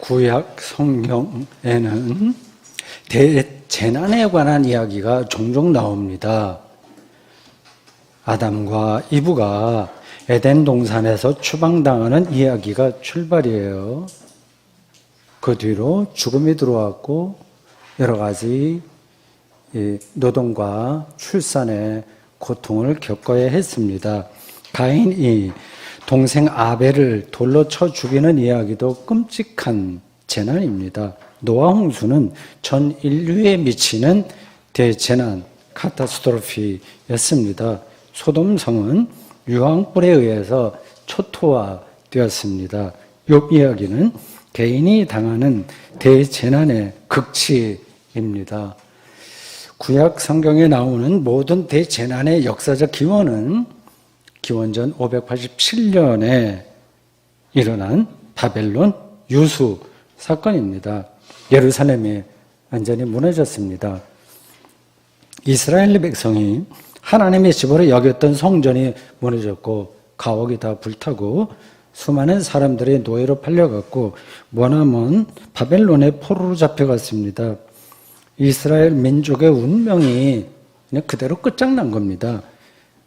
구약 성경에는 대재난에 관한 이야기가 종종 나옵니다. 아담과 이브가 에덴 동산에서 추방당하는 이야기가 출발이에요. 그 뒤로 죽음이 들어왔고 여러 가지 노동과 출산의 고통을 겪어야 했습니다. 가인이 동생 아벨을 돌로 쳐 죽이는 이야기도 끔찍한 재난입니다. 노아 홍수는 전 인류에 미치는 대재난, 카타스트로피였습니다. 소돔 성은 유황불에 의해서 초토화되었습니다. 욥 이야기는 개인이 당하는 대재난의 극치입니다. 구약 성경에 나오는 모든 대재난의 역사적 기원은 기원전 587년에 일어난 바벨론 유수 사건입니다. 예루살렘이 완전히 무너졌습니다. 이스라엘 백성이 하나님의 집으로 여겼던 성전이 무너졌고 가옥이 다 불타고 수많은 사람들이 노예로 팔려갔고 머나먼 바벨론의 포로로 잡혀갔습니다. 이스라엘 민족의 운명이 그냥 그대로 끝장난 겁니다.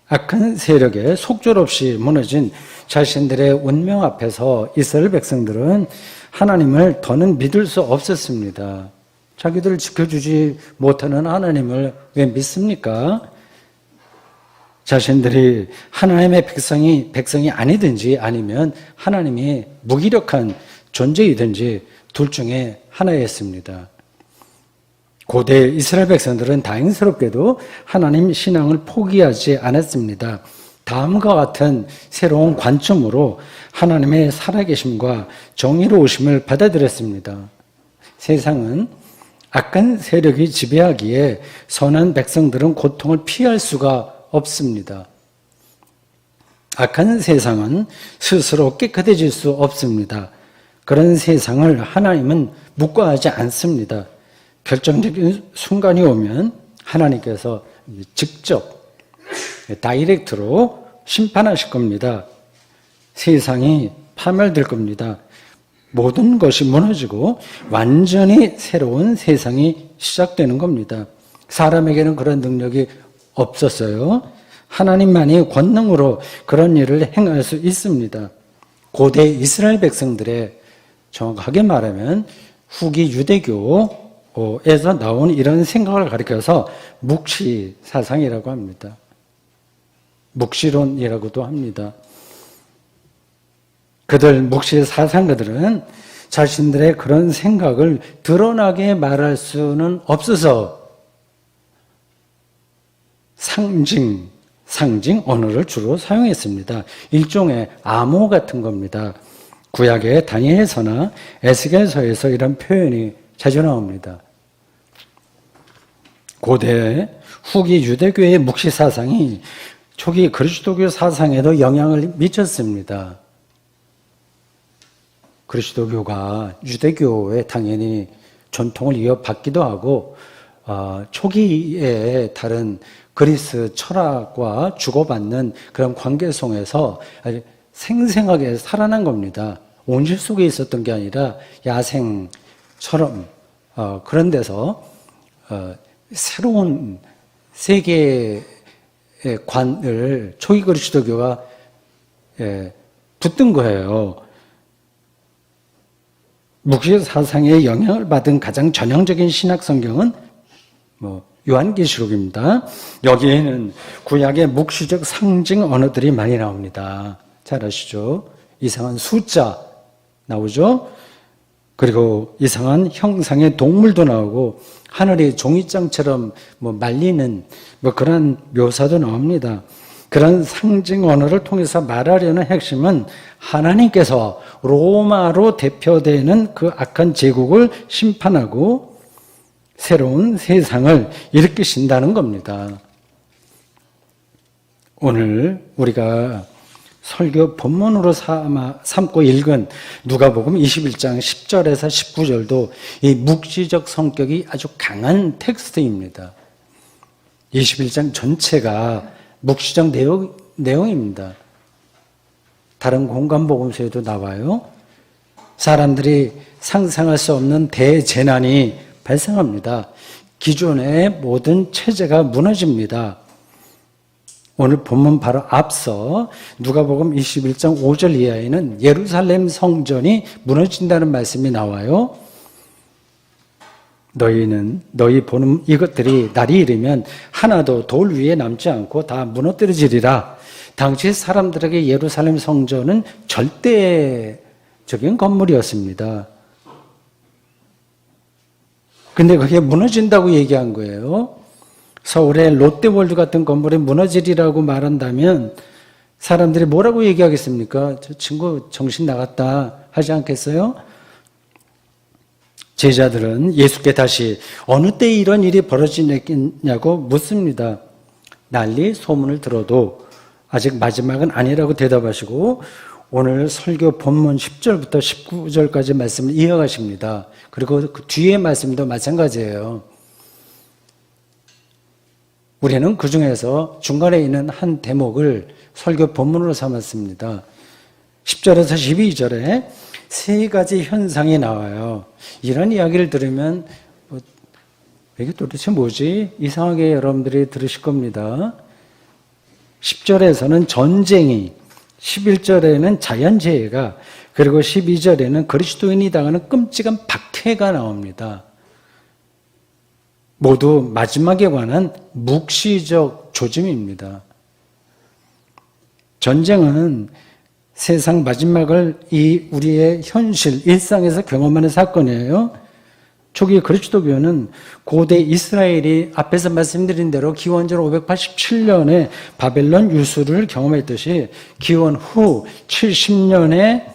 악한 세력에 속절없이 무너진 자신들의 운명 앞에서 이스라엘 백성들은 하나님을 더는 믿을 수 없었습니다. 자기들을 지켜주지 못하는 하나님을 왜 믿습니까? 자신들이 하나님의 백성이 아니든지 아니면 하나님이 무기력한 존재이든지 둘 중에 하나였습니다. 고대 이스라엘 백성들은 다행스럽게도 하나님 신앙을 포기하지 않았습니다. 다음과 같은 새로운 관점으로 하나님의 살아계심과 정의로우심을 받아들였습니다. 세상은 악한 세력이 지배하기에 선한 백성들은 고통을 피할 수가 없습니다. 악한 세상은 스스로 깨끗해질 수 없습니다. 그런 세상을 하나님은 묵과하지 않습니다. 결정적인 순간이 오면 하나님께서 직접 다이렉트로 심판하실 겁니다. 세상이 파멸될 겁니다. 모든 것이 무너지고 완전히 새로운 세상이 시작되는 겁니다. 사람에게는 그런 능력이 없었어요. 하나님만이 권능으로 그런 일을 행할 수 있습니다. 고대 이스라엘 백성들의 정확하게 말하면 후기 유대교에서 나온 이런 생각을 가리켜서 묵시 사상이라고 합니다. 묵시론이라고도 합니다. 묵시 사상가들은 자신들의 그런 생각을 드러나게 말할 수는 없어서 상징 언어를 주로 사용했습니다. 일종의 암호 같은 겁니다. 구약의 다니엘서나 에스겔서에서 이런 표현이 자주 나옵니다. 고대 후기 유대교의 묵시 사상이 초기 그리스도교 사상에도 영향을 미쳤습니다. 그리스도교가 유대교에 당연히 전통을 이어받기도 하고 초기에 다른 그리스 철학과 주고받는 그런 관계 속에서 아주 생생하게 살아난 겁니다. 온실 속에 있었던 게 아니라 야생처럼 그런 데서 새로운 세계관을 초기 그리스도교가 붙든 거예요. 묵시 사상에 영향을 받은 가장 전형적인 신학 성경은 요한계시록입니다. 여기에는 구약의 묵시적 상징 언어들이 많이 나옵니다. 잘 아시죠? 이상한 숫자 나오죠? 그리고 이상한 형상의 동물도 나오고 하늘이 종이장처럼 말리는 그런 묘사도 나옵니다. 그런 상징 언어를 통해서 말하려는 핵심은 하나님께서 로마로 대표되는 그 악한 제국을 심판하고 새로운 세상을 일으키신다는 겁니다. 오늘 우리가 설교 본문으로 삼고 읽은 누가복음 21장 10절에서 19절도 이 묵시적 성격이 아주 강한 텍스트입니다. 21장 전체가 묵시적 내용입니다. 다른 공간복음서에도 나와요. 사람들이 상상할 수 없는 대재난이 발생합니다. 기존의 모든 체제가 무너집니다. 오늘 본문 바로 앞서 누가복음 21장 5절 이하에는 예루살렘 성전이 무너진다는 말씀이 나와요. 너희 보는 이것들이 날이 이르면 하나도 돌 위에 남지 않고 다 무너뜨려지리라. 당시 사람들에게 예루살렘 성전은 절대적인 건물이었습니다. 근데 그게 무너진다고 얘기한 거예요. 서울의 롯데월드 같은 건물이 무너지리라고 말한다면 사람들이 뭐라고 얘기하겠습니까? 저 친구 정신 나갔다 하지 않겠어요? 제자들은 예수께 다시 어느 때 이런 일이 벌어지냐고 묻습니다. 난리 소문을 들어도 아직 마지막은 아니라고 대답하시고 오늘 설교 본문 10절부터 19절까지 말씀을 이어가십니다. 그리고 그 뒤에 말씀도 마찬가지예요. 우리는 그 중에서 중간에 있는 한 대목을 설교 본문으로 삼았습니다. 10절에서 12절에 세 가지 현상이 나와요. 이런 이야기를 들으면 이게 도대체 뭐지? 이상하게 여러분들이 들으실 겁니다. 10절에서는 전쟁이, 11절에는 자연재해가, 그리고 12절에는 그리스도인이 당하는 끔찍한 박해가 나옵니다. 모두 마지막에 관한 묵시적 조짐입니다. 전쟁은 세상 마지막을 우리의 현실, 일상에서 경험하는 사건이에요. 초기 그리스도교는 고대 이스라엘이 앞에서 말씀드린 대로 기원전 587년에 바벨론 유수를 경험했듯이 기원 후 70년에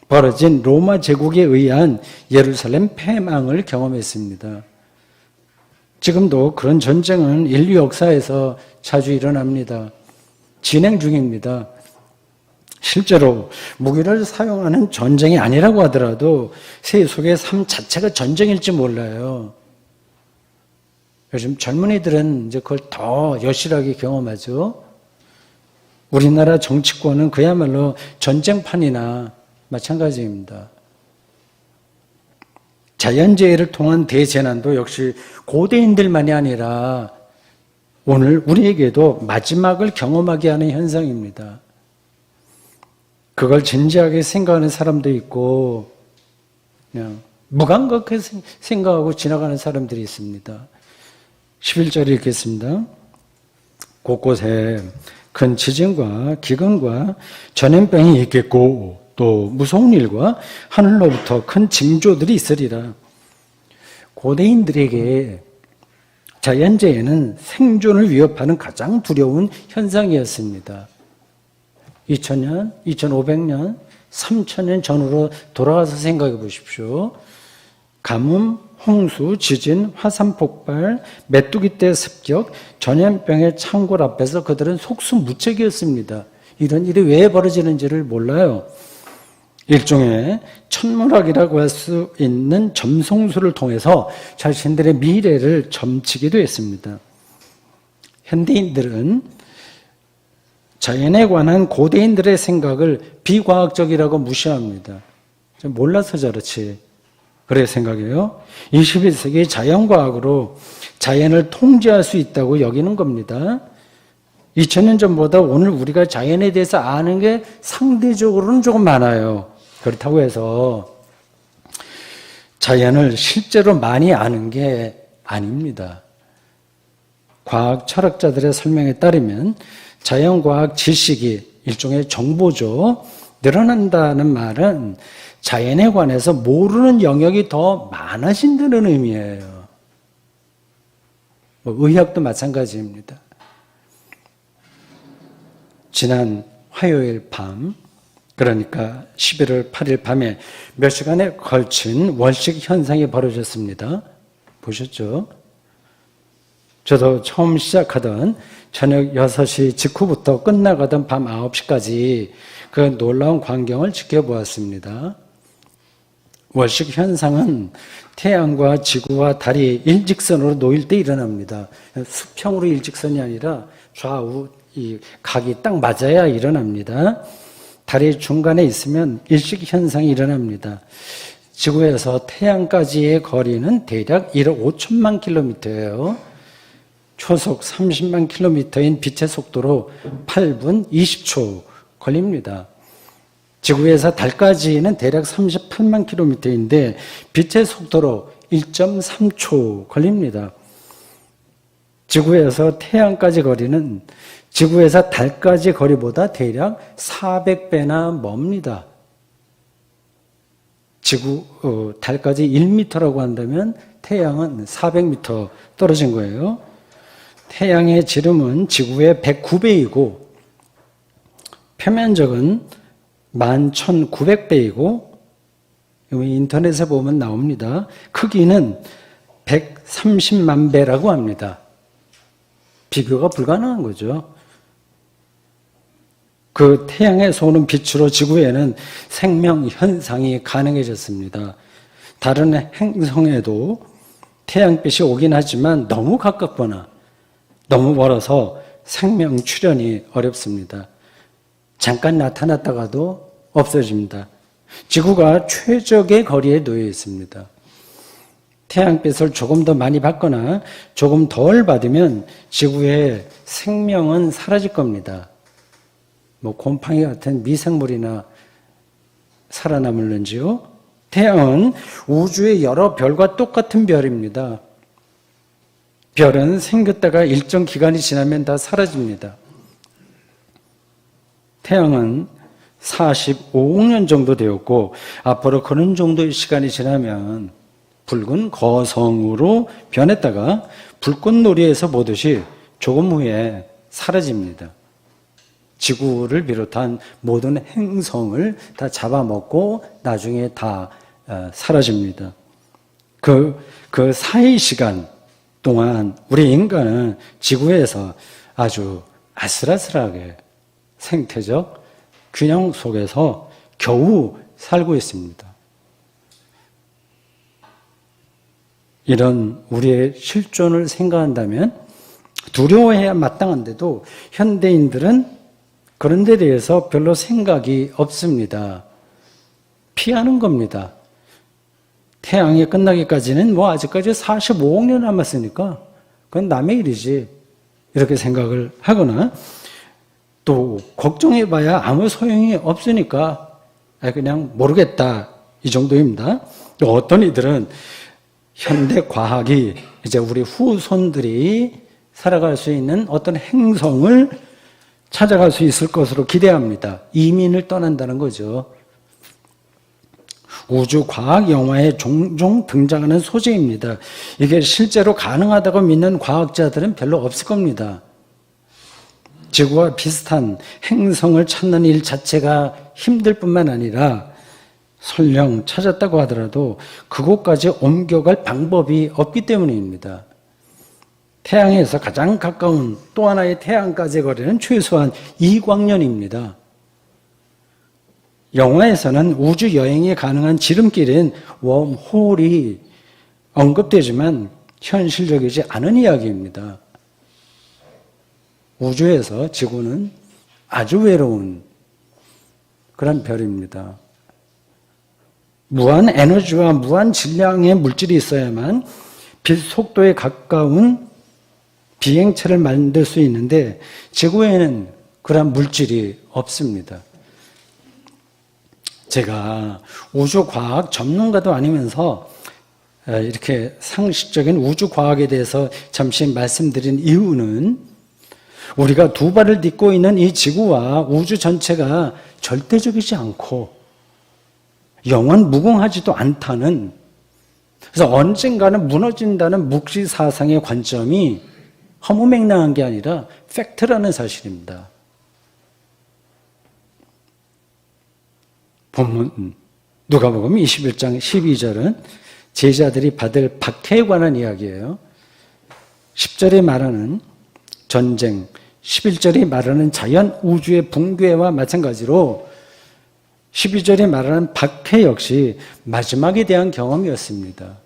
벌어진 로마 제국에 의한 예루살렘 패망을 경험했습니다. 지금도 그런 전쟁은 인류 역사에서 자주 일어납니다. 진행 중입니다. 실제로 무기를 사용하는 전쟁이 아니라고 하더라도 세속의 삶 자체가 전쟁일지 몰라요. 요즘 젊은이들은 이제 그걸 더 여실하게 경험하죠. 우리나라 정치권은 그야말로 전쟁판이나 마찬가지입니다. 자연재해를 통한 대재난도 역시 고대인들만이 아니라 오늘 우리에게도 마지막을 경험하게 하는 현상입니다. 그걸 진지하게 생각하는 사람도 있고 그냥 무감각하게 생각하고 지나가는 사람들이 있습니다. 11절에 읽겠습니다. 곳곳에 큰 지진과 기근과 전염병이 있겠고 또 무서운 일과 하늘로부터 큰 징조들이 있으리라. 고대인들에게 자연재해는 생존을 위협하는 가장 두려운 현상이었습니다. 2000년, 2500년, 3000년 전으로 돌아가서 생각해 보십시오. 가뭄, 홍수, 지진, 화산 폭발, 메뚜기 떼 습격, 전염병의 창궐 앞에서 그들은 속수무책이었습니다. 이런 일이 왜 벌어지는지를 몰라요. 일종의 천문학이라고 할 수 있는 점성술을 통해서 자신들의 미래를 점치기도 했습니다. 현대인들은 자연에 관한 고대인들의 생각을 비과학적이라고 무시합니다. 몰라서 저렇지. 그래 생각해요. 21세기 자연과학으로 자연을 통제할 수 있다고 여기는 겁니다. 2000년 전보다 오늘 우리가 자연에 대해서 아는 게 상대적으로는 조금 많아요. 그렇다고 해서 자연을 실제로 많이 아는 게 아닙니다. 과학 철학자들의 설명에 따르면 자연과학 지식이 일종의 정보죠. 늘어난다는 말은 자연에 관해서 모르는 영역이 더 많아진다는 의미예요. 의학도 마찬가지입니다. 지난 화요일 밤, 그러니까 11월 8일 밤에 몇 시간에 걸친 월식 현상이 벌어졌습니다. 보셨죠? 저도 처음 시작하던 저녁 6시 직후부터 끝나가던 밤 9시까지 그 놀라운 광경을 지켜보았습니다. 월식 현상은 태양과 지구와 달이 일직선으로 놓일 때 일어납니다. 수평으로 일직선이 아니라 좌우 이 각이 딱 맞아야 일어납니다. 달이 중간에 있으면 일식현상이 일어납니다. 지구에서 태양까지의 거리는 대략 1억 5천만 킬로미터예요. 초속 30만 킬로미터인 빛의 속도로 8분 20초 걸립니다. 지구에서 달까지는 대략 38만 킬로미터인데 빛의 속도로 1.3초 걸립니다. 지구에서 태양까지 거리는 지구에서 달까지 거리보다 대략 400배나 멉니다. 달까지 1m라고 한다면 태양은 400m 떨어진 거예요. 태양의 지름은 지구의 109배이고 표면적은 11,900배이고 인터넷에 보면 나옵니다. 크기는 130만 배라고 합니다. 비교가 불가능한 거죠. 그 태양에서 오는 빛으로 지구에는 생명 현상이 가능해졌습니다. 다른 행성에도 태양빛이 오긴 하지만 너무 가깝거나 너무 멀어서 생명 출현이 어렵습니다. 잠깐 나타났다가도 없어집니다. 지구가 최적의 거리에 놓여 있습니다. 태양빛을 조금 더 많이 받거나 조금 덜 받으면 지구의 생명은 사라질 겁니다. 곰팡이 같은 미생물이나 살아남을는지요? 태양은 우주의 여러 별과 똑같은 별입니다. 별은 생겼다가 일정 기간이 지나면 다 사라집니다. 태양은 45억 년 정도 되었고 앞으로 그런 정도의 시간이 지나면 붉은 거성으로 변했다가 불꽃놀이에서 보듯이 조금 후에 사라집니다. 지구를 비롯한 모든 행성을 다 잡아먹고 나중에 다 사라집니다. 그 사이 시간 동안 우리 인간은 지구에서 아주 아슬아슬하게 생태적 균형 속에서 겨우 살고 있습니다. 이런 우리의 실존을 생각한다면 두려워해야 마땅한데도 현대인들은 그런 데 대해서 별로 생각이 없습니다. 피하는 겁니다. 태양이 끝나기까지는 아직까지 45억 년 남았으니까 그건 남의 일이지 이렇게 생각을 하거나 또 걱정해봐야 아무 소용이 없으니까 그냥 모르겠다 이 정도입니다. 또 어떤 이들은 현대 과학이 이제 우리 후손들이 살아갈 수 있는 어떤 행성을 찾아갈 수 있을 것으로 기대합니다. 이민을 떠난다는 거죠. 우주 과학 영화에 종종 등장하는 소재입니다. 이게 실제로 가능하다고 믿는 과학자들은 별로 없을 겁니다. 지구와 비슷한 행성을 찾는 일 자체가 힘들 뿐만 아니라 설령 찾았다고 하더라도 그곳까지 옮겨갈 방법이 없기 때문입니다. 태양에서 가장 가까운 또 하나의 태양까지의 거리는 최소한 2광년입니다. 영화에서는 우주 여행이 가능한 지름길인 웜홀이 언급되지만 현실적이지 않은 이야기입니다. 우주에서 지구는 아주 외로운 그런 별입니다. 무한 에너지와 무한 질량의 물질이 있어야만 빛 속도에 가까운 비행체를 만들 수 있는데 지구에는 그런 물질이 없습니다. 제가 우주과학 전문가도 아니면서 이렇게 상식적인 우주과학에 대해서 잠시 말씀드린 이유는 우리가 두 발을 딛고 있는 이 지구와 우주 전체가 절대적이지 않고 영원 무궁하지도 않다는, 그래서 언젠가는 무너진다는 묵시사상의 관점이 허무맹랑한 게 아니라 팩트라는 사실입니다. 본문 누가복음 21장 12절은 제자들이 받을 박해에 관한 이야기예요. 10절에 말하는 전쟁, 11절이 말하는 자연 우주의 붕괴와 마찬가지로 12절이 말하는 박해 역시 마지막에 대한 경험이었습니다.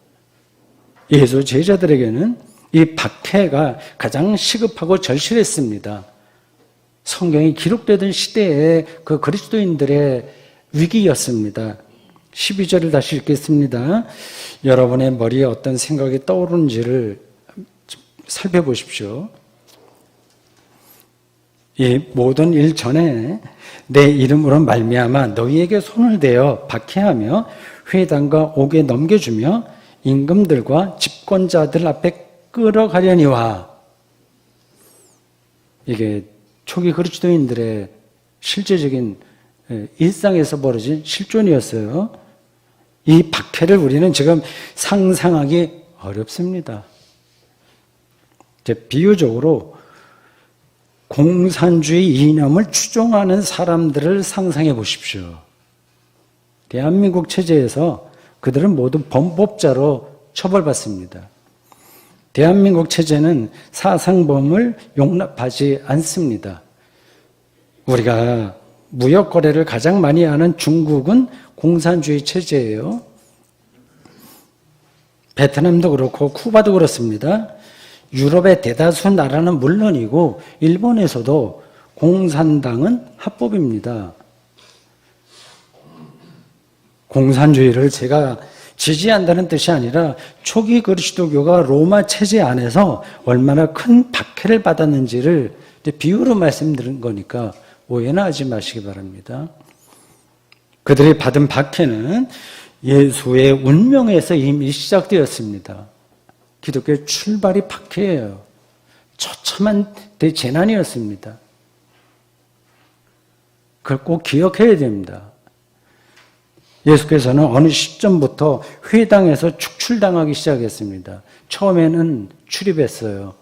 예수 제자들에게는 이 박해가 가장 시급하고 절실했습니다. 성경이 기록되던 시대에 그 그리스도인들의 위기였습니다. 12절을 다시 읽겠습니다. 여러분의 머리에 어떤 생각이 떠오르는지를 살펴보십시오. 이 모든 일 전에 내 이름으로 말미암아 너희에게 손을 대어 박해하며 회당과 옥에 넘겨주며 임금들과 집권자들 앞에 끌어가려니와. 이게 초기 그리스도인들의 실제적인 일상에서 벌어진 실존이었어요. 이 박해를 우리는 지금 상상하기 어렵습니다. 비유적으로 공산주의 이념을 추종하는 사람들을 상상해 보십시오. 대한민국 체제에서 그들은 모두 범법자로 처벌받습니다. 대한민국 체제는 사상범을 용납하지 않습니다. 우리가 무역 거래를 가장 많이 하는 중국은 공산주의 체제예요. 베트남도 그렇고 쿠바도 그렇습니다. 유럽의 대다수 나라는 물론이고 일본에서도 공산당은 합법입니다. 공산주의를 제가 지지한다는 뜻이 아니라 초기 그리스도교가 로마 체제 안에서 얼마나 큰 박해를 받았는지를 비유로 말씀드린 거니까 오해는 하지 마시기 바랍니다. 그들이 받은 박해는 예수의 운명에서 이미 시작되었습니다. 기독교의 출발이 박해예요. 처참한 대재난이었습니다. 그걸 꼭 기억해야 됩니다. 예수께서는 어느 시점부터 회당에서 축출당하기 시작했습니다. 처음에는 출입했어요.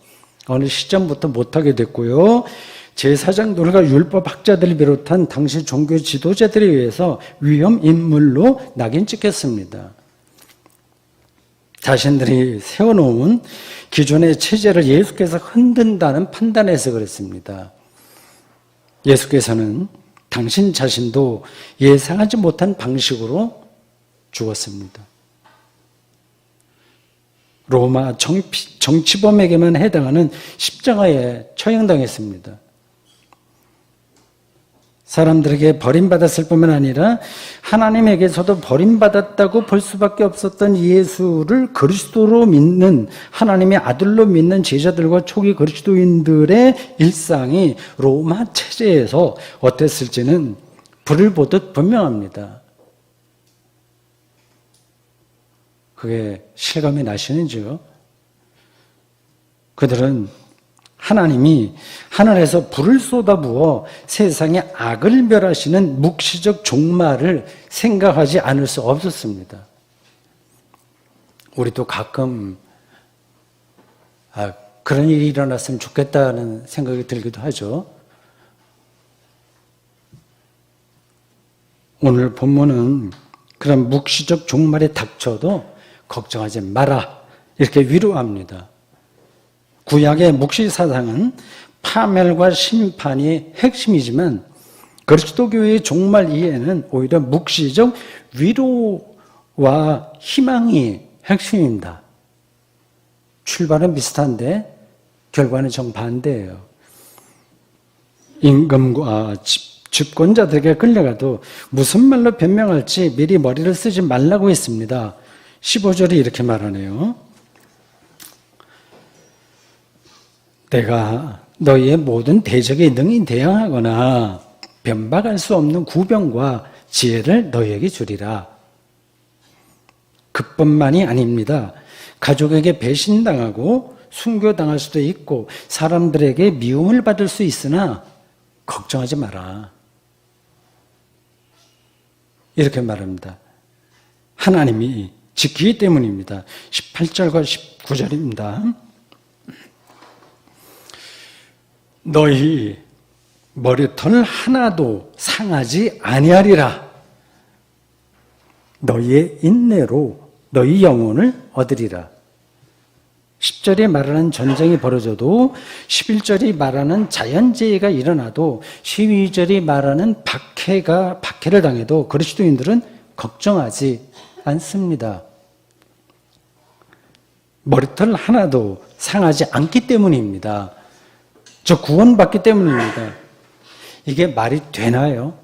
어느 시점부터 못하게 됐고요. 제사장들과 율법학자들을 비롯한 당시 종교 지도자들에 의해서 위험 인물로 낙인 찍혔습니다. 자신들이 세워놓은 기존의 체제를 예수께서 흔든다는 판단에서 그랬습니다. 예수께서는 당신 자신도 예상하지 못한 방식으로 죽었습니다. 로마 정치범에게만 해당하는 십자가에 처형당했습니다. 사람들에게 버림받았을 뿐만 아니라 하나님에게서도 버림받았다고 볼 수밖에 없었던 예수를 그리스도로 믿는, 하나님의 아들로 믿는 제자들과 초기 그리스도인들의 일상이 로마 체제에서 어땠을지는 불을 보듯 분명합니다. 그게 실감이 나시는지요? 그들은 하나님이 하늘에서 불을 쏟아부어 세상의 악을 멸하시는 묵시적 종말을 생각하지 않을 수 없었습니다. 우리도 가끔 그런 일이 일어났으면 좋겠다는 생각이 들기도 하죠. 오늘 본문은 그런 묵시적 종말에 닥쳐도 걱정하지 마라 이렇게 위로합니다. 구약의 묵시 사상은 파멸과 심판이 핵심이지만 그리스도교의 종말 이해는 오히려 묵시적 위로와 희망이 핵심입니다. 출발은 비슷한데 결과는 정반대예요. 임금과 집권자들에게 끌려가도 무슨 말로 변명할지 미리 머리를 쓰지 말라고 했습니다. 15절이 이렇게 말하네요. 내가 너희의 모든 대적에 능히 대항하거나 변박할 수 없는 구병과 지혜를 너희에게 주리라. 그뿐만이 아닙니다. 가족에게 배신당하고 순교당할 수도 있고 사람들에게 미움을 받을 수 있으나 걱정하지 마라. 이렇게 말합니다. 하나님이 지키기 때문입니다. 18절과 19절입니다. 너희 머리털 하나도 상하지 아니하리라. 너희의 인내로 너희 영혼을 얻으리라. 10절이 말하는 전쟁이 벌어져도 11절이 말하는 자연재해가 일어나도 12절이 말하는 박해를 당해도 그리스도인들은 걱정하지 않습니다. 머리털 하나도 상하지 않기 때문입니다. 저 구원받기 때문입니다. 이게 말이 되나요?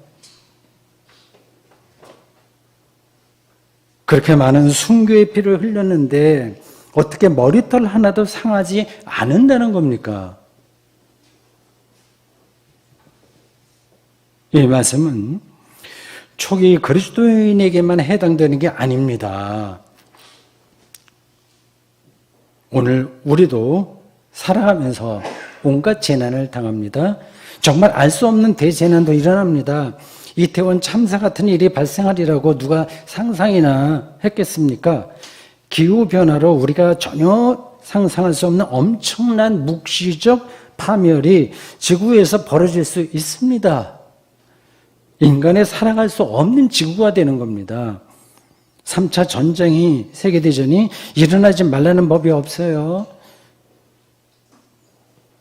그렇게 많은 순교의 피를 흘렸는데 어떻게 머리털 하나도 상하지 않는다는 겁니까? 이 말씀은 초기 그리스도인에게만 해당되는 게 아닙니다. 오늘 우리도 살아가면서 온갖 재난을 당합니다. 정말 알 수 없는 대재난도 일어납니다. 이태원 참사 같은 일이 발생하리라고 누가 상상이나 했겠습니까? 기후변화로 우리가 전혀 상상할 수 없는 엄청난 묵시적 파멸이 지구에서 벌어질 수 있습니다. 인간의 살아갈 수 없는 지구가 되는 겁니다. 3차 전쟁이, 세계대전이 일어나지 말라는 법이 없어요.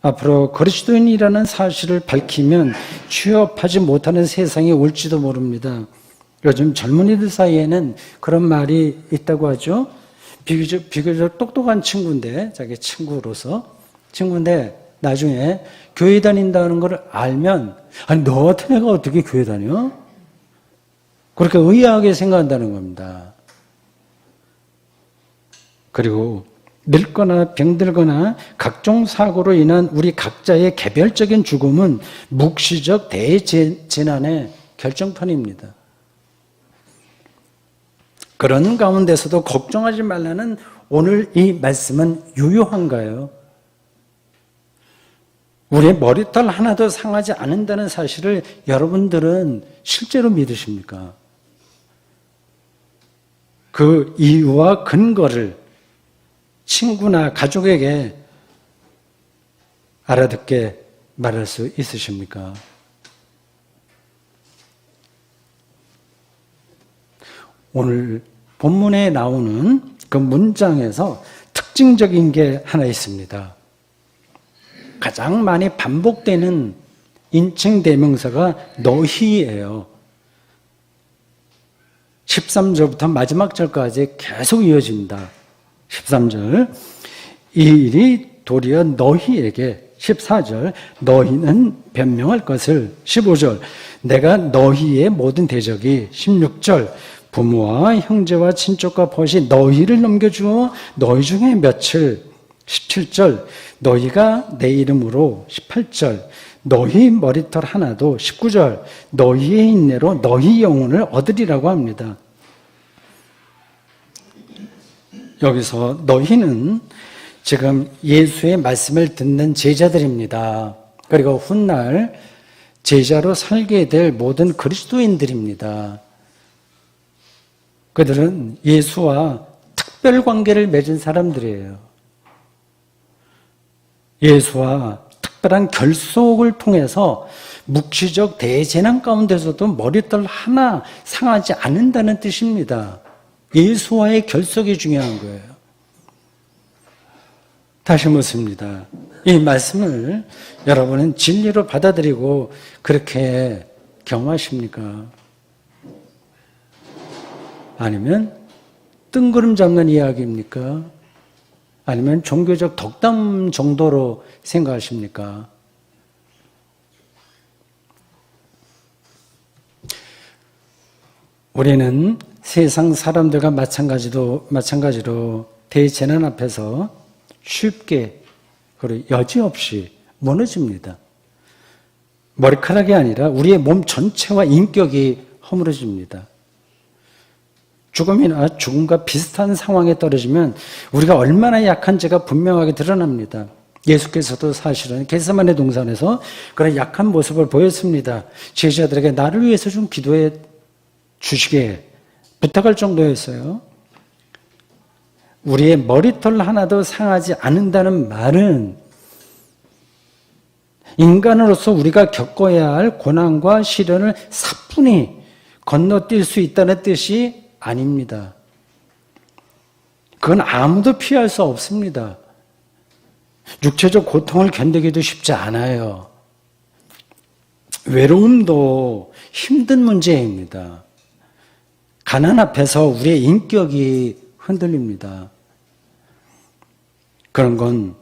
앞으로 그리스도인이라는 사실을 밝히면 취업하지 못하는 세상이 올지도 모릅니다. 요즘 젊은이들 사이에는 그런 말이 있다고 하죠. 비교적 똑똑한 친구인데, 자기 친구인데 나중에 교회 다닌다는 걸 알면, 아니 너 같은 애가 어떻게 교회 다녀? 그렇게 의아하게 생각한다는 겁니다. 그리고 늙거나 병들거나 각종 사고로 인한 우리 각자의 개별적인 죽음은 묵시적 대재난의 결정판입니다. 그런 가운데서도 걱정하지 말라는 오늘 이 말씀은 유효한가요? 우리의 머리털 하나도 상하지 않는다는 사실을 여러분들은 실제로 믿으십니까? 그 이유와 근거를 친구나 가족에게 알아듣게 말할 수 있으십니까? 오늘 본문에 나오는 그 문장에서 특징적인 게 하나 있습니다. 가장 많이 반복되는 인칭 대명사가 너희예요. 13절부터 마지막 절까지 계속 이어집니다. 13절, 이 일이 도리어 너희에게, 14절, 너희는 변명할 것을, 15절, 내가 너희의 모든 대적이, 16절, 부모와 형제와 친족과 벗이 너희를 넘겨주어 너희 중에 며칠, 17절, 너희가 내 이름으로, 18절, 너희 머리털 하나도, 19절, 너희의 인내로 너희 영혼을 얻으리라고 합니다. 여기서 너희는 지금 예수의 말씀을 듣는 제자들입니다. 그리고 훗날 제자로 살게 될 모든 그리스도인들입니다. 그들은 예수와 특별 관계를 맺은 사람들이에요. 예수와 특별한 결속을 통해서 묵시적 대재난 가운데서도 머리털 하나 상하지 않는다는 뜻입니다. 예수와의 결속이 중요한 거예요. 다시 묻습니다. 이 말씀을 여러분은 진리로 받아들이고 그렇게 경험하십니까? 아니면 뜬구름 잡는 이야기입니까? 아니면 종교적 덕담 정도로 생각하십니까? 우리는 세상 사람들과 마찬가지로 대재난 앞에서 쉽게 그리고 여지없이 무너집니다. 머리카락이 아니라 우리의 몸 전체와 인격이 허물어집니다. 죽음이나 죽음과 비슷한 상황에 떨어지면 우리가 얼마나 약한지가 분명하게 드러납니다. 예수께서도 사실은 겟세마네 동산에서 그런 약한 모습을 보였습니다. 제자들에게 나를 위해서 좀 기도해 주시게 부탁할 정도였어요. 우리의 머리털 하나도 상하지 않는다는 말은 인간으로서 우리가 겪어야 할 고난과 시련을 사뿐히 건너뛸 수 있다는 뜻이 아닙니다. 그건 아무도 피할 수 없습니다. 육체적 고통을 견디기도 쉽지 않아요. 외로움도 힘든 문제입니다. 가난 앞에서 우리의 인격이 흔들립니다. 그런 건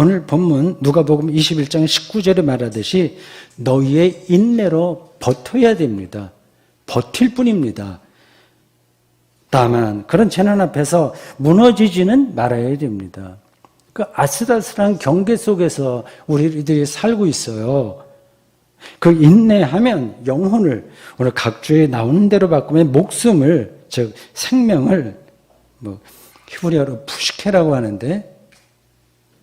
오늘 본문 누가복음 21장 19절에 말하듯이 너희의 인내로 버텨야 됩니다. 버틸 뿐입니다. 다만 그런 재난 앞에서 무너지지는 말아야 됩니다. 그 아슬아슬한 경계 속에서 우리들이 살고 있어요. 그 인내하면 영혼을 오늘 각주에 나오는 대로 바꾸면 목숨을, 즉 생명을, 히브리어로 푸시케라고 하는데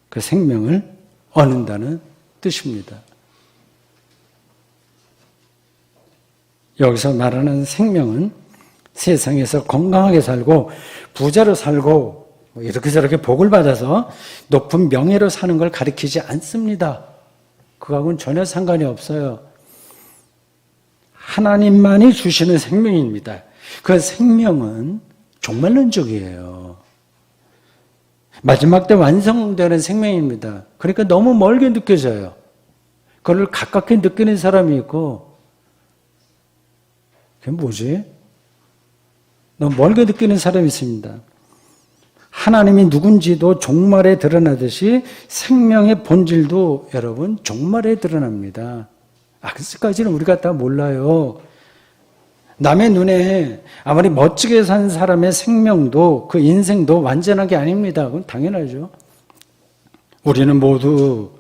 그 생명을 얻는다는 뜻입니다. 여기서 말하는 생명은 세상에서 건강하게 살고 부자로 살고 이렇게 저렇게 복을 받아서 높은 명예로 사는 걸 가리키지 않습니다. 그거하고는 전혀 상관이 없어요. 하나님만이 주시는 생명입니다. 그 생명은 종말론적이에요. 마지막 때 완성되는 생명입니다. 그러니까 너무 멀게 느껴져요. 그걸 가깝게 느끼는 사람이 있고, 그게 뭐지? 너무 멀게 느끼는 사람이 있습니다. 하나님이 누군지도 종말에 드러나듯이 생명의 본질도 여러분 종말에 드러납니다. 아직까지는 우리가 다 몰라요. 남의 눈에 아무리 멋지게 산 사람의 생명도 그 인생도 완전한 게 아닙니다. 그건 당연하죠. 우리는 모두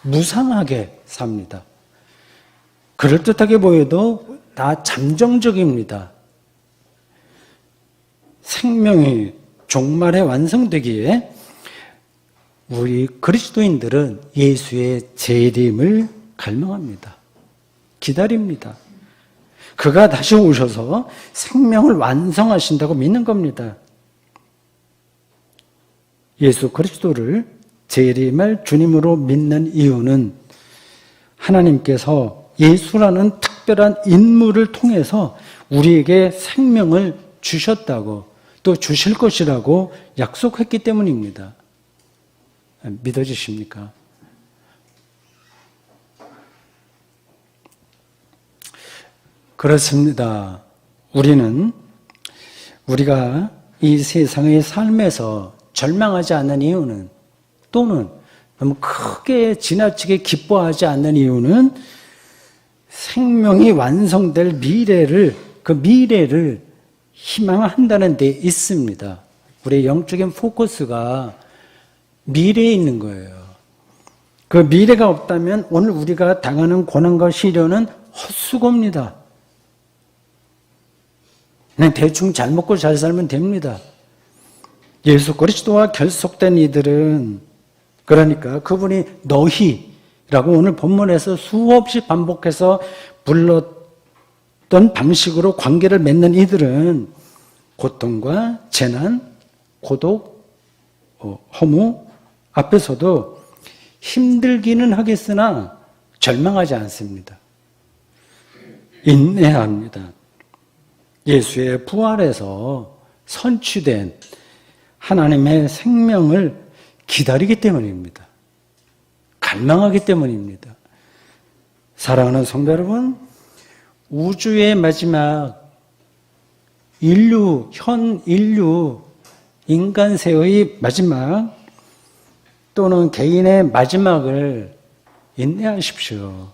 무상하게 삽니다. 그럴듯하게 보여도 다 잠정적입니다. 생명이 종말에 완성되기에 우리 그리스도인들은 예수의 재림을 갈망합니다. 기다립니다. 그가 다시 오셔서 생명을 완성하신다고 믿는 겁니다. 예수 그리스도를 재림할 주님으로 믿는 이유는 하나님께서 예수라는 특별한 인물을 통해서 우리에게 생명을 주셨다고 또 주실 것이라고 약속했기 때문입니다. 믿어지십니까? 그렇습니다. 우리가 이 세상의 삶에서 절망하지 않는 이유는, 또는 너무 크게 지나치게 기뻐하지 않는 이유는 생명이 완성될 그 미래를 희망한다는 데 있습니다. 우리의 영적인 포커스가 미래에 있는 거예요. 그 미래가 없다면 오늘 우리가 당하는 고난과 시련은 헛수고입니다. 그냥 대충 잘 먹고 잘 살면 됩니다. 예수 그리스도와 결속된 이들은, 그러니까 그분이 너희라고 오늘 본문에서 수없이 반복해서 불렀던 방식으로 관계를 맺는 이들은 고통과 재난, 고독, 허무 앞에서도 힘들기는 하겠으나 절망하지 않습니다. 인내합니다. 예수의 부활에서 선취된 하나님의 생명을 기다리기 때문입니다. 갈망하기 때문입니다. 사랑하는 성도 여러분, 우주의 마지막 현 인류 인간세의 마지막 또는 개인의 마지막을 인내하십시오.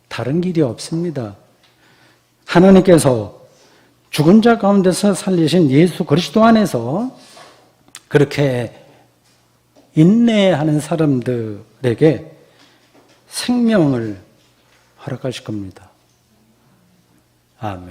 다른 길이 없습니다. 하나님께서 죽은 자 가운데서 살리신 예수 그리스도 안에서 그렇게 인내하는 사람들에게 생명을 허락하실 겁니다. 아멘.